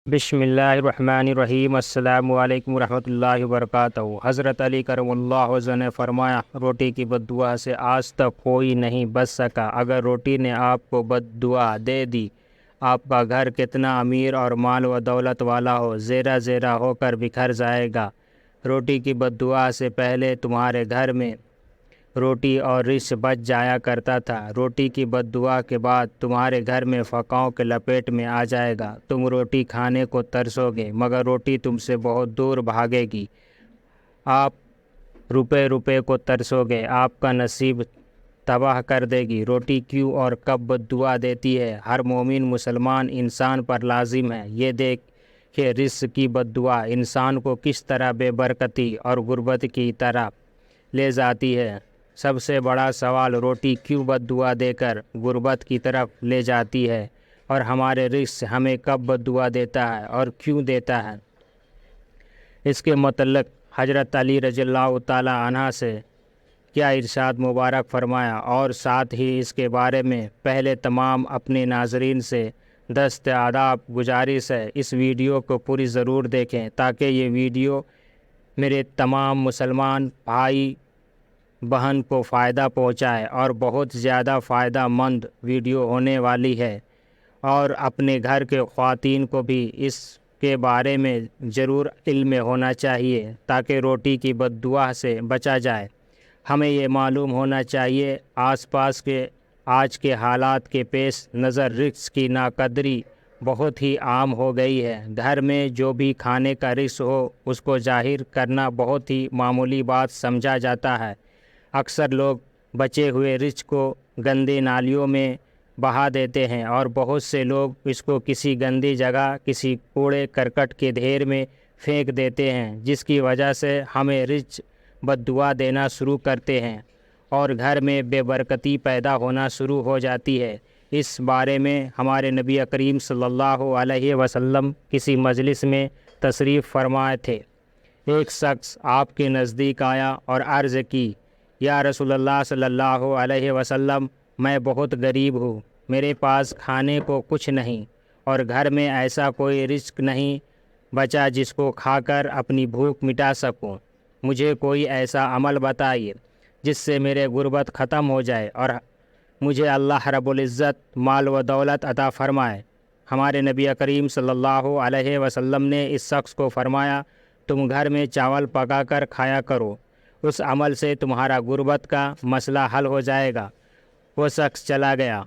بسم اللہ الرحمن الرحیم۔ السلام علیکم ورحمۃ اللہ وبرکاتہ۔ حضرت علی کرم اللہ وجہ نے فرمایا، روٹی کی بد دعا سے آج تک کوئی نہیں بچ سکا۔ اگر روٹی نے آپ کو بد دعا دے دی، آپ کا گھر کتنا امیر اور مال و دولت والا ہو، زیرہ زیرہ ہو کر بکھر جائے گا۔ روٹی کی بد دعا سے پہلے تمہارے گھر میں روٹی اور رزق بچ جایا کرتا تھا۔ روٹی کی بد دعا کے بعد تمہارے گھر میں فقاؤں کے لپیٹ میں آ جائے گا۔ تم روٹی کھانے کو ترسو گے، مگر روٹی تم سے بہت دور بھاگے گی۔ آپ روپے کو ترسو گے، آپ کا نصیب تباہ کر دے گی۔ روٹی کیوں اور کب بد دعا دیتی ہے، ہر مومن مسلمان انسان پر لازم ہے یہ دیکھ کہ رزق کی بد دعا انسان کو کس طرح بے برکتی اور غربت کی طرح لے جاتی ہے۔ سب سے بڑا سوال روٹی کیوں بد دعا دے کر غربت کی طرف لے جاتی ہے، اور ہمارے رزق ہمیں کب بد دعا دیتا ہے اور کیوں دیتا ہے۔ اس کے متعلق حضرت علی رضی اللہ تعالی عنہ سے کیا ارشاد مبارک فرمایا، اور ساتھ ہی اس کے بارے میں پہلے تمام اپنے ناظرین سے دست آداب گزارش ہے، اس ویڈیو کو پوری ضرور دیکھیں تاکہ یہ ویڈیو میرے تمام مسلمان بھائی بہن کو فائدہ پہنچائے، اور بہت زیادہ فائدہ مند ویڈیو ہونے والی ہے، اور اپنے گھر کے خواتین کو بھی اس کے بارے میں ضرور علم ہونا چاہیے تاکہ روٹی کی بد دعا سے بچا جائے۔ ہمیں یہ معلوم ہونا چاہیے آس پاس کے آج کے حالات کے پیش نظر رزق کی ناقدری بہت ہی عام ہو گئی ہے۔ گھر میں جو بھی کھانے کا رزق ہو اس کو ظاہر کرنا بہت ہی معمولی بات سمجھا جاتا ہے۔ اکثر لوگ بچے ہوئے رزق کو گندے نالیوں میں بہا دیتے ہیں، اور بہت سے لوگ اس کو کسی گندی جگہ، کسی کوڑے کرکٹ کے ڈھیر میں پھینک دیتے ہیں، جس کی وجہ سے ہمیں رزق بد دعا دینا شروع کرتے ہیں اور گھر میں بے برکتی پیدا ہونا شروع ہو جاتی ہے۔ اس بارے میں ہمارے نبی کریم صلی اللہ علیہ وسلم کسی مجلس میں تشریف فرمائے تھے۔ ایک شخص آپ کے نزدیک آیا اور عرض کی، یا رسول اللہ صلی اللہ علیہ وسلم، میں بہت غریب ہوں، میرے پاس کھانے کو کچھ نہیں، اور گھر میں ایسا کوئی رزق نہیں بچا جس کو کھا کر اپنی بھوک مٹا سکوں۔ مجھے کوئی ایسا عمل بتائیے جس سے میرے غربت ختم ہو جائے اور مجھے اللہ رب العزت مال و دولت عطا فرمائے۔ ہمارے نبی کریم صلی اللہ علیہ وسلم نے اس شخص کو فرمایا، تم گھر میں چاول پکا کر کھایا کرو، اس عمل سے تمہارا غربت کا مسئلہ حل ہو جائے گا۔ وہ شخص چلا گیا،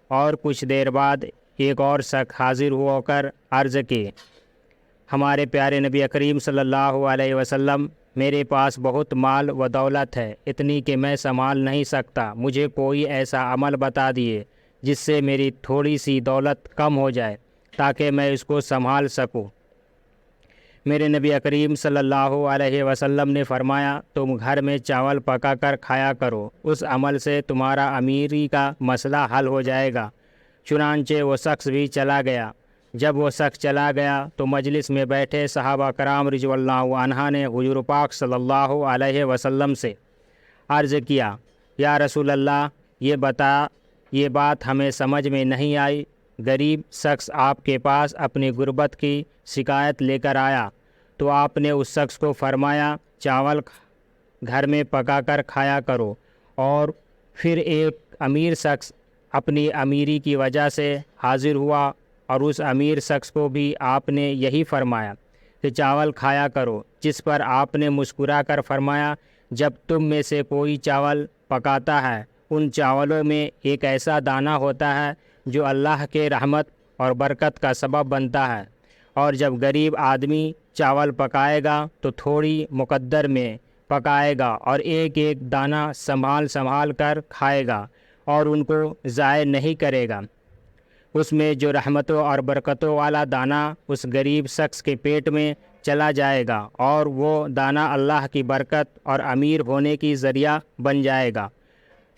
اور کچھ دیر بعد ایک اور شخص حاضر ہو کر عرض کی، ہمارے پیارے نبی کریم صلی اللہ علیہ وسلم، میرے پاس بہت مال و دولت ہے، اتنی کہ میں سنبھال نہیں سکتا، مجھے کوئی ایسا عمل بتا دیے جس سے میری تھوڑی سی دولت کم ہو جائے تاکہ میں اس کو سنبھال سکوں۔ میرے نبی کریم صلی اللہ علیہ وسلم نے فرمایا، تم گھر میں چاول پکا کر کھایا کرو، اس عمل سے تمہارا امیری کا مسئلہ حل ہو جائے گا۔ چنانچہ وہ شخص بھی چلا گیا۔ جب وہ شخص چلا گیا تو مجلس میں بیٹھے صحابہ کرام رضی اللہ عنہ نے حضور پاک صلی اللہ علیہ وسلم سے عرض کیا، یا رسول اللہ، یہ بات ہمیں سمجھ میں نہیں آئی۔ غریب شخص آپ کے پاس اپنی غربت کی شکایت لے کر آیا تو آپ نے اس شخص کو فرمایا، چاول گھر میں پکا کر کھایا کرو، اور پھر ایک امیر شخص اپنی امیری کی وجہ سے حاضر ہوا، اور اس امیر شخص کو بھی آپ نے یہی فرمایا کہ چاول کھایا کرو، جس پر آپ نے مسکرا کر فرمایا، جب تم میں سے کوئی چاول پکاتا ہے، ان چاولوں میں ایک ایسا دانہ ہوتا ہے جو اللہ کے رحمت اور برکت کا سبب بنتا ہے، اور جب غریب آدمی چاول پکائے گا تو تھوڑی مقدر میں پکائے گا اور ایک ایک دانہ سنبھال کر کھائے گا اور ان کو ضائع نہیں کرے گا۔ اس میں جو رحمتوں اور برکتوں والا دانہ اس غریب شخص کے پیٹ میں چلا جائے گا، اور وہ دانہ اللہ کی برکت اور امیر ہونے کی ذریعہ بن جائے گا،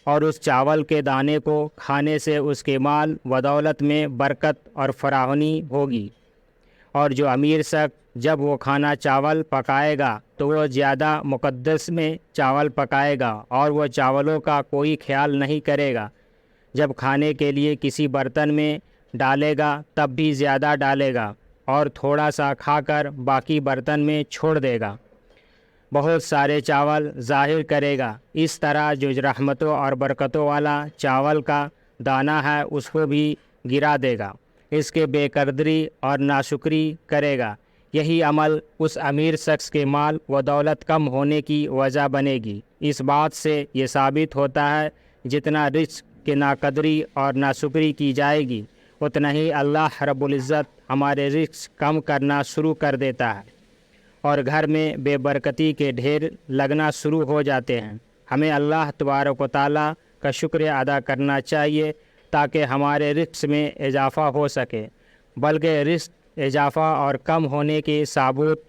اور اس چاول کے دانے کو کھانے سے اس کے مال و دولت میں برکت اور فراوانی ہوگی۔ اور جو امیر شخص جب وہ کھانا چاول پکائے گا تو وہ زیادہ مقدس میں چاول پکائے گا، اور وہ چاولوں کا کوئی خیال نہیں کرے گا۔ جب کھانے کے لیے کسی برتن میں ڈالے گا تب بھی زیادہ ڈالے گا، اور تھوڑا سا کھا کر باقی برتن میں چھوڑ دے گا، بہت سارے چاول ظاہر کرے گا، اس طرح جو رحمتوں اور برکتوں والا چاول کا دانہ ہے اس کو بھی گرا دے گا، اس کے بے قدری اور ناشکری کرے گا۔ یہی عمل اس امیر شخص کے مال و دولت کم ہونے کی وجہ بنے گی۔ اس بات سے یہ ثابت ہوتا ہے جتنا رزق کی ناقدری اور ناشکری کی جائے گی اتنا ہی اللہ رب العزت ہمارے رزق کم کرنا شروع کر دیتا ہے اور گھر میں بے برکتی کے ڈھیر لگنا شروع ہو جاتے ہیں۔ ہمیں اللہ تبارک و تعالیٰ کا شکر ادا کرنا چاہیے تاکہ ہمارے رزق میں اضافہ ہو سکے، بلکہ رزق اضافہ اور کم ہونے کے ثبوت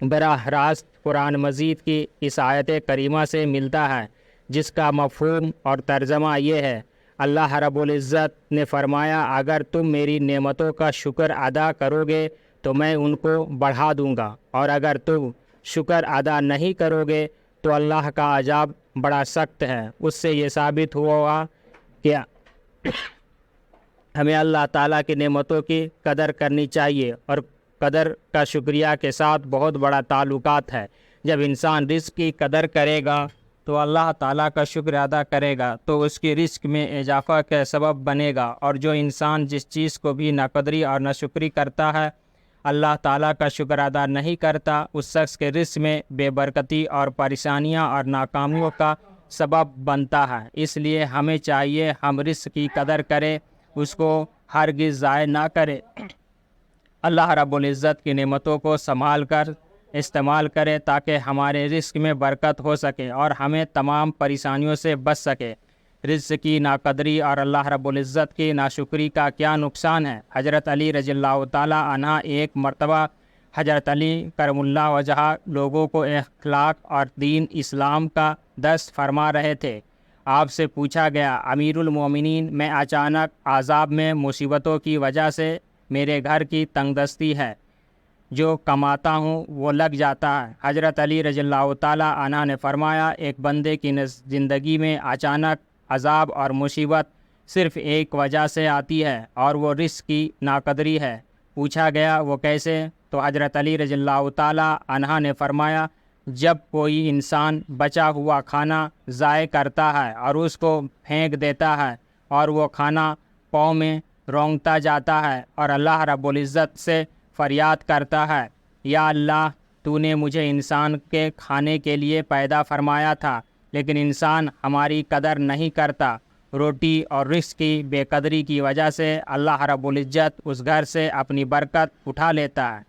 براہ راست قرآن مجید کی اس آیت کریمہ سے ملتا ہے، جس کا مفہوم اور ترجمہ یہ ہے۔ اللہ رب العزت نے فرمایا، اگر تم میری نعمتوں کا شکر ادا کرو گے تو میں ان کو بڑھا دوں گا، اور اگر تم شکر ادا نہیں کرو گے تو اللہ کا عذاب بڑا سخت ہے۔ اس سے یہ ثابت ہوا کہ ہمیں اللہ تعالیٰ کی نعمتوں کی قدر کرنی چاہیے، اور قدر کا شکریہ کے ساتھ بہت بڑا تعلقات ہے۔ جب انسان رزق کی قدر کرے گا تو اللہ تعالیٰ کا شکر ادا کرے گا تو اس کی رزق میں اضافہ کا سبب بنے گا، اور جو انسان جس چیز کو بھی ناقدری اور ناشکری کرتا ہے، اللہ تعالیٰ کا شکر ادا نہیں کرتا، اس شخص کے رزق میں بے برکتی اور پریشانیاں اور ناکامیوں کا سبب بنتا ہے۔ اس لیے ہمیں چاہیے ہم رزق کی قدر کریں، اس کو ہرگز ضائع نہ کریں، اللہ رب العزت کی نعمتوں کو سنبھال کر استعمال کرے تاکہ ہمارے رزق میں برکت ہو سکے اور ہمیں تمام پریشانیوں سے بچ سکے۔ رزق کی ناقدری اور اللہ رب العزت کی ناشکری کا کیا نقصان ہے؟ حضرت علی رضی اللہ تعالیٰ عنہ ایک مرتبہ حضرت علی کرم اللہ وجہہ لوگوں کو اخلاق اور دین اسلام کا درس فرما رہے تھے۔ آپ سے پوچھا گیا، امیر المومنین، میں اچانک عذاب میں مصیبتوں کی وجہ سے میرے گھر کی تنگ دستی ہے، جو کماتا ہوں وہ لگ جاتا ہے۔ حضرت علی رضی اللہ تعالیٰ عنہ نے فرمایا، ایک بندے کی زندگی میں اچانک عذاب اور مصیبت صرف ایک وجہ سے آتی ہے، اور وہ رزق کی ناقدری ہے۔ پوچھا گیا وہ کیسے؟ تو حضرت علی رضی اللہ تعالیٰ عنہ نے فرمایا، جب کوئی انسان بچا ہوا کھانا ضائع کرتا ہے اور اس کو پھینک دیتا ہے اور وہ کھانا پاؤں میں رونگتا جاتا ہے اور اللہ رب العزت سے فریاد کرتا ہے، یا اللہ، تو نے مجھے انسان کے کھانے کے لیے پیدا فرمایا تھا، لیکن انسان ہماری قدر نہیں کرتا۔ روٹی اور رزق کی بے قدری کی وجہ سے اللہ رب العزت اس گھر سے اپنی برکت اٹھا لیتا ہے،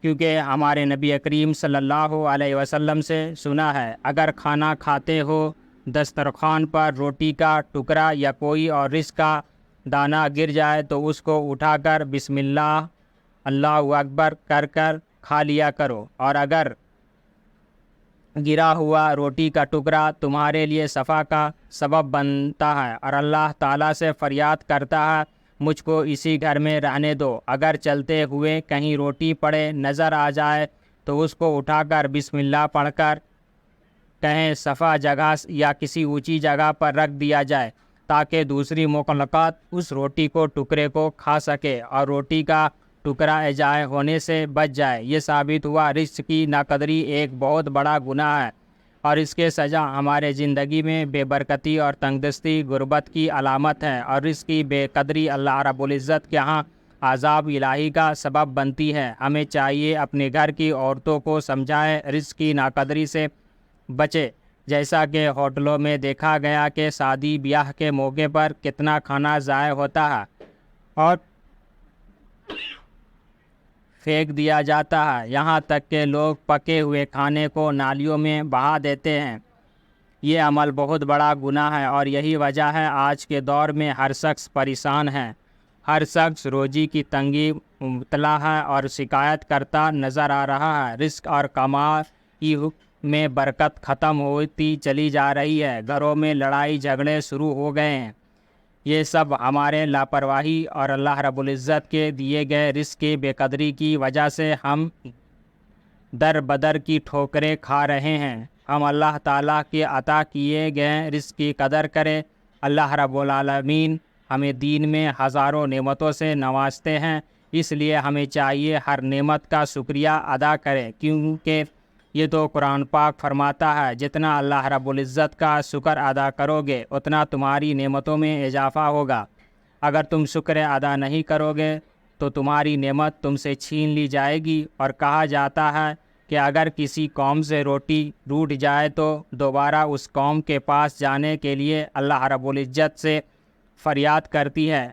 کیونکہ ہمارے نبی کریم صلی اللہ علیہ وسلم سے سنا ہے، اگر کھانا کھاتے ہو، دسترخوان پر روٹی کا ٹکڑا یا کوئی اور رزق کا دانہ گر جائے تو اس کو اٹھا کر بسم اللہ، اللہ اکبر کر کر کھا لیا کرو، اور اگر گرا ہوا روٹی کا ٹکڑا تمہارے لیے صفا کا سبب بنتا ہے اور اللہ تعالیٰ سے فریاد کرتا ہے، مجھ کو اسی گھر میں رہنے دو، اگر چلتے ہوئے کہیں روٹی پڑے نظر آ جائے تو اس کو اٹھا کر بسم اللہ پڑھ کر کہیں صفا جگہ یا کسی اونچی جگہ پر رکھ دیا جائے تاکہ دوسری مخلوقات اس روٹی کو ٹکڑے کو کھا سکے اور روٹی کا ٹکڑا ضائع ہونے سے بچ جائے۔ یہ ثابت ہوا رزق کی ناقدری ایک بہت بڑا گناہ ہے، اور اس کے سزا ہمارے زندگی میں بے برکتی اور تنگدستی غربت کی علامت ہے، اور رزق کی بے قدری اللہ رب العزت کے ہاں عذاب الہی کا سبب بنتی ہے۔ ہمیں چاہیے اپنے گھر کی عورتوں کو سمجھائے رزق کی ناقدری سے بچے، جیسا کہ ہوٹلوں میں دیکھا گیا کہ شادی بیاہ کے موقع پر کتنا کھانا ضائع ہوتا ہے اور پھینک دیا جاتا ہے، یہاں تک کہ لوگ پکے ہوئے کھانے کو نالیوں میں بہا دیتے ہیں۔ یہ عمل بہت بڑا گناہ ہے، اور یہی وجہ ہے آج کے دور میں ہر شخص پریشان ہے، ہر شخص روزی کی تنگی مبتلا ہے اور شکایت کرتا نظر آ رہا ہے۔ رزق اور کمائی میں برکت ختم ہوتی چلی جا رہی ہے، گھروں میں لڑائی جھگڑے شروع ہو گئے ہیں۔ یہ سب ہمارے لاپرواہی اور اللہ رب العزت کے دیے گئے رزق کی بے قدری کی وجہ سے ہم در بدر کی ٹھوکریں کھا رہے ہیں۔ ہم اللہ تعالیٰ کے عطا کیے گئے رزق کی قدر کریں۔ اللہ رب العالمین ہمیں دین میں ہزاروں نعمتوں سے نوازتے ہیں، اس لیے ہمیں چاہیے ہر نعمت کا شکریہ ادا کریں، کیونکہ یہ تو قرآن پاک فرماتا ہے جتنا اللہ رب العزت کا شکر ادا کرو گے اتنا تمہاری نعمتوں میں اضافہ ہوگا۔ اگر تم شکر ادا نہیں کرو گے تو تمہاری نعمت تم سے چھین لی جائے گی، اور کہا جاتا ہے کہ اگر کسی قوم سے روٹی روٹ جائے تو دوبارہ اس قوم کے پاس جانے کے لیے اللہ رب العزت سے فریاد کرتی ہے،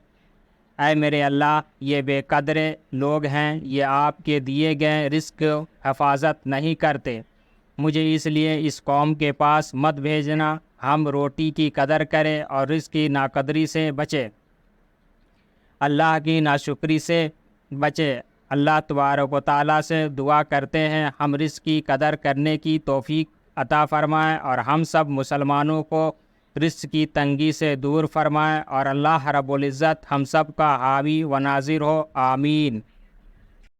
اے میرے اللہ، یہ بے قدر لوگ ہیں، یہ آپ کے دیے گئے رزق حفاظت نہیں کرتے، مجھے اس لیے اس قوم کے پاس مت بھیجنا۔ ہم روٹی کی قدر کریں اور رزق کی ناقدری سے بچیں، اللہ کی ناشکری سے بچے۔ اللہ تبارک و تعالیٰ سے دعا کرتے ہیں ہم رزق کی قدر کرنے کی توفیق عطا فرمائے، اور ہم سب مسلمانوں کو رزق کی تنگی سے دور فرمائے، اور اللہ رب العزت ہم سب کا حامی و ناظر ہو، آمین۔